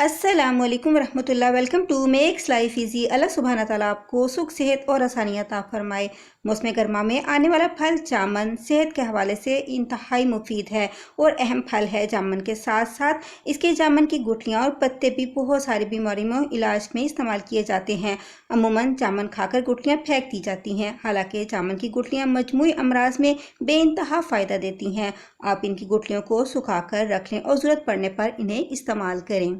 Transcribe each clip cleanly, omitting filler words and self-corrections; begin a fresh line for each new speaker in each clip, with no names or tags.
अस्सलाम वालेकुम रहमतुल्लाह। Welcome to makes life easy. अल्लाह सुब्हाना ताला आपको सुख सेहत और आसानियाँ अता फरमाए। मौसम गर्मा में आने वाला फल जामन सेहत के हवाले से इंतहाई मुफीद है और अहम फल है। जामन के साथ साथ इसके जामन की गुठलियाँ और पत्ते भी बहुत सारी बीमारियों में इलाज में इस्तेमाल किए जाते हैं। अमूमन जामन खाकर गुठलियाँ फेंक दी जाती हैं, हालांकि जामन की गुठलियाँ मजमूई अमराज में बेइंतहा फ़ायदा देती हैं। आप इनकी गुठलियों को सुखा कर रख लें और ज़रूरत पड़ने पर इन्हें इस्तेमाल करें।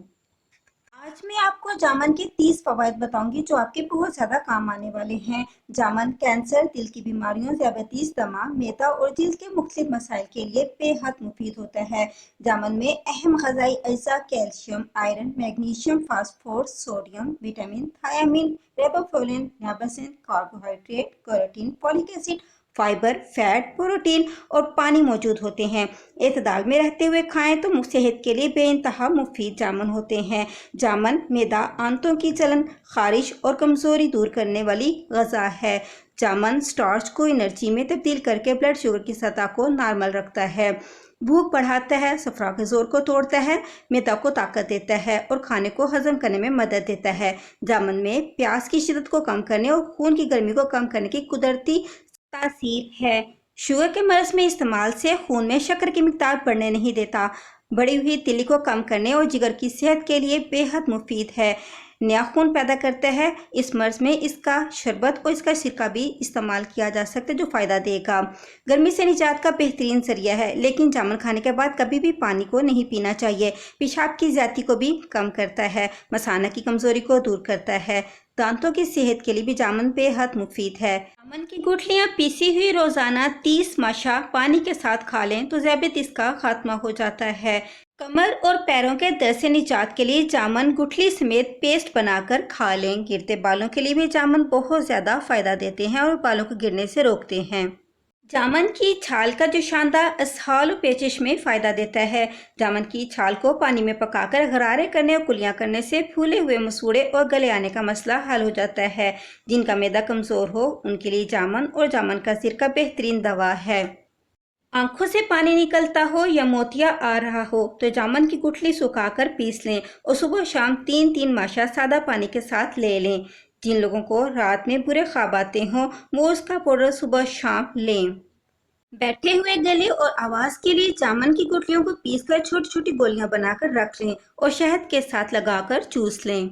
आज मैं आपको जामन के 30 फवायद बताऊंगी जो आपके बहुत ज़्यादा काम आने वाले हैं। जामन कैंसर, दिल की बीमारियों, ज़ियादतीस, दमा, मैदा और दिल के मुख्तलिफ मसाइल के लिए बेहद मुफीद होता है। जामन में अहम ग़िज़ाई अज्जा calcium, iron, magnesium, phosphorus, sodium, vitamin, thiamine, riboflavin, niacin, carbohydrate, carotene, folic acid, fibre, fat, protein और पानी मौजूद होते हैं। एतदाल में रहते हुए खाएं तो सेहत के लिए बेइंतहा मुफीद जामन होते हैं। जामन मैदा, आंतों की जलन, खारिश और कमज़ोरी दूर करने वाली ग़िज़ा है। जामन स्टार्च को एनर्जी में तब्दील करके ब्लड शुगर की सतह को नॉर्मल रखता है, भूख बढ़ाता है, सफरा के जोर को तोड़ता है, मैदा को ताकत देता है और खाने को हजम करने में मदद देता है। जामन में प्यास की शिद्दत को कम करने और खून की गर्मी को कम करने की कुदरती तासीर है। शुगर के मर्ज में इस्तेमाल से खून में शक्कर की मिकदार बढ़ने नहीं देता, बढ़ी हुई तिली को कम करने और जिगर की सेहत के लिए बेहद मुफीद है, नया खून पैदा करता है। इस मर्ज में इसका शरबत और इसका सिरका भी इस्तेमाल किया जा सकता है जो फ़ायदा देगा। गर्मी से निजात का बेहतरीन जरिया है, लेकिन जामुन खाने के बाद कभी भी पानी को नहीं पीना चाहिए। पेशाब की ज़्यादती को भी कम करता है, मसाना की कमज़ोरी को दूर करता है। दांतों की सेहत के लिए भी जामुन बेहद मुफीद है। जामुन की गुठलियाँ पीसी हुई रोज़ाना 30 माशा पानी के साथ खा लें तो ज़ियादतीस का खात्मा हो जाता है। कमर और पैरों के दर्द से निजात के लिए जामुन गुठली समेत पेस्ट बनाकर खा लें। गिरते बालों के लिए भी जामुन बहुत ज़्यादा फ़ायदा देते हैं और बालों को गिरने से रोकते हैं। जामुन की छाल का जो शानदार असहाल और पेचिश में फ़ायदा देता है। जामुन की छाल को पानी में पकाकर गरारे करने और कुलियाँ करने से फूले हुए मसूड़े और गले आने का मसला हल हो जाता है। जिनका मैदा कमज़ोर हो उनके लिए जामुन और जामुन का सिरका बेहतरीन दवा है। आंखों से पानी निकलता हो या मोतिया आ रहा हो तो जामुन की गुठली सुखाकर पीस लें और सुबह शाम 3-3 माशा सादा पानी के साथ ले लें। जिन लोगों को रात में बुरे ख्वाब आते हों वो उसका पाउडर सुबह शाम लें। बैठे हुए गले और आवाज़ के लिए जामुन की गुठलियों को पीसकर छोटी छोटी गोलियां बनाकर रख लें और शहद के साथ लगाकर चूस लें।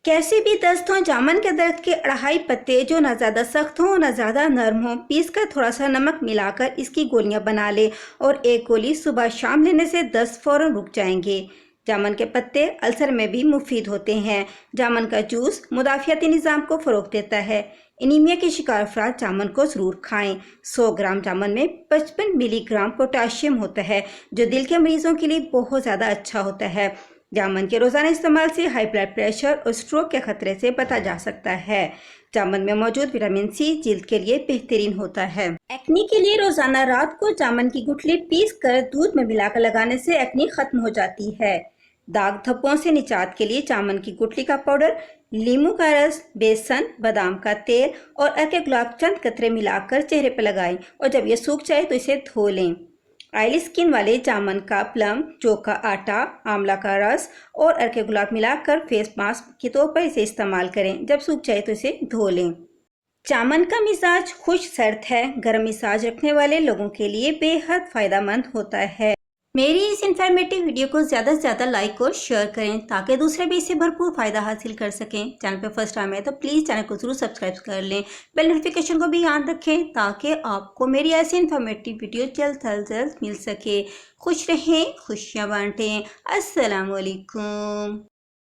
कैसे भी दस्त हो, जामुन के दर्द के 2.5 पत्ते जो ना ज़्यादा सख्त हों ना ज़्यादा नरम हों, पीसकर थोड़ा सा नमक मिलाकर इसकी गोलियां बना लें और एक गोली सुबह शाम लेने से दस्त फ़ौरन रुक जाएंगे। जामुन के पत्ते अल्सर में भी मुफीद होते हैं। जामुन का जूस मुदाफ़ियाती निज़ाम को फ़रोग़ देता है। एनीमिया के शिकार अफराद जामुन को ज़रूर खाएं। 100 ग्राम जामुन में 55 मिलीग्राम पोटाशियम होता है जो दिल के मरीजों के लिए बहुत ज़्यादा अच्छा होता है। जामुन के रोज़ाना इस्तेमाल से हाई ब्लड प्रेशर और स्ट्रोक के खतरे से बचा जा सकता है। जामुन में मौजूद विटामिन सी जिल्द के लिए बेहतरीन होता है। एक्नी के लिए रोज़ाना रात को जामुन की गुठली पीसकर दूध में मिलाकर लगाने से एक्नी खत्म हो जाती है। दाग धब्बों से निजात के लिए जामुन की गुठली का पाउडर, नींबू का रस, बेसन, बादाम का तेल और अर्के गुलाब चंद कतरे मिलाकर चेहरे पर लगाएं और जब यह सूख जाए तो इसे धो लें। ऑयली स्किन वाले जामुन का प्लम, जौ का आटा, आंवला का रस और अर्के गुलाब मिलाकर फेस मास्क के तौर पर इसे इस्तेमाल करें। जब सूख जाए तो इसे धो लें। जामुन का मिजाज खुश सर्द है, गर्म मिजाज रखने वाले लोगों के लिए बेहद फ़ायदेमंद होता है। मेरी इस इन्फॉर्मेटिव वीडियो को ज़्यादा से ज़्यादा लाइक और शेयर करें ताकि दूसरे भी इससे भरपूर फ़ायदा हासिल कर सकें। चैनल पर फर्स्ट टाइम है तो प्लीज़ चैनल को ज़रूर सब्सक्राइब कर लें। बेल नोटिफिकेशन को भी याद रखें ताकि आपको मेरी ऐसी इन्फॉर्मेटिव वीडियो जल्द से जल्द मिल सके। खुश रहें, खुशियाँ बांटें। अस्सलाम वालेकुम।